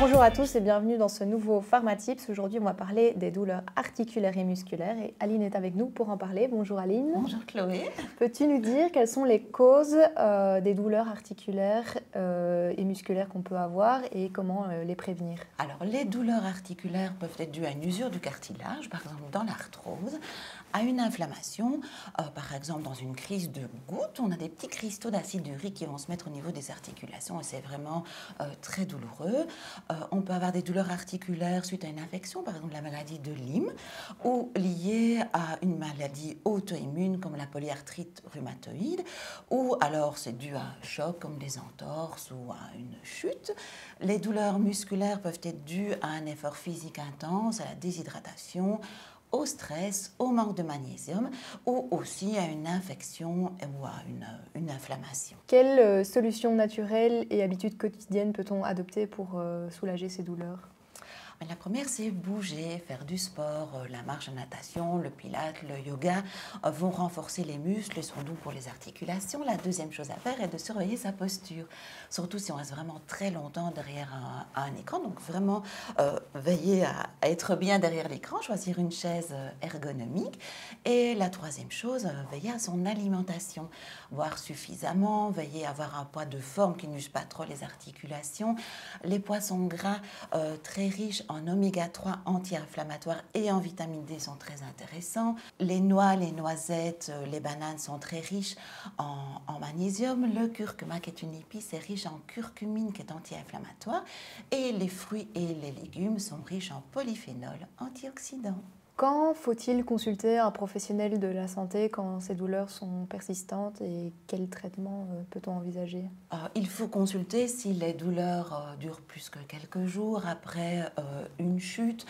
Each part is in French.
Bonjour à tous et bienvenue dans ce nouveau Pharmatips. Aujourd'hui, on va parler des douleurs articulaires et musculaires et Aline est avec nous pour en parler. Bonjour Aline. Bonjour Chloé. Peux-tu nous dire quelles sont les causes des douleurs articulaires et musculaires qu'on peut avoir et comment les prévenir? Alors, les douleurs articulaires peuvent être dues à une usure du cartilage, par exemple dans l'arthrose, à une inflammation, par exemple dans une crise de goutte, on a des petits cristaux d'acide urique qui vont se mettre au niveau des articulations et c'est vraiment très douloureux. On peut avoir des douleurs articulaires suite à une infection, par exemple la maladie de Lyme, ou liées à une maladie auto-immune comme la polyarthrite rhumatoïde, ou alors c'est dû à un choc comme des entorses ou à une chute. Les douleurs musculaires peuvent être dues à un effort physique intense, à la déshydratation, au stress, au manque de magnésium ou aussi à une infection ou à une inflammation. Quelles solutions naturelles et habitudes quotidiennes peut-on adopter pour soulager ces douleurs? La première, c'est bouger, faire du sport, la marche, la natation, le pilate, le yoga vont renforcer les muscles et sont doux pour les articulations. La deuxième chose à faire est de surveiller sa posture, surtout si on reste vraiment très longtemps derrière un écran. Donc vraiment veiller à être bien derrière l'écran, choisir une chaise ergonomique. Et la troisième chose, veiller à son alimentation, boire suffisamment, veiller à avoir un poids de forme qui n'use pas trop les articulations. Les poissons gras très riches en oméga 3 anti-inflammatoires et en vitamine D sont très intéressants. Les noix, les noisettes, les bananes sont très riches en magnésium. Le curcuma, qui est une épice, est riche en curcumine, qui est anti-inflammatoire. Et les fruits et les légumes sont riches en polyphénol antioxydants. Quand faut-il consulter un professionnel de la santé quand ces douleurs sont persistantes et quel traitement peut-on envisager? Il faut consulter si les douleurs durent plus que quelques jours après une chute.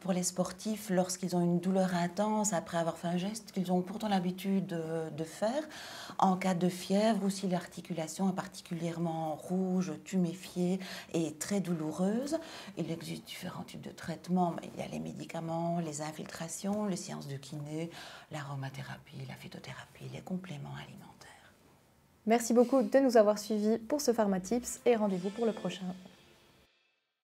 Pour les sportifs, lorsqu'ils ont une douleur intense après avoir fait un geste qu'ils ont pourtant l'habitude de faire, en cas de fièvre ou si l'articulation est particulièrement rouge, tuméfiée et très douloureuse, il existe différents types de traitements. Il y a les médicaments, les infiltrations, les séances de kiné, l'aromathérapie, la phytothérapie, les compléments alimentaires. Merci beaucoup de nous avoir suivis pour ce Pharmatips et rendez-vous pour le prochain.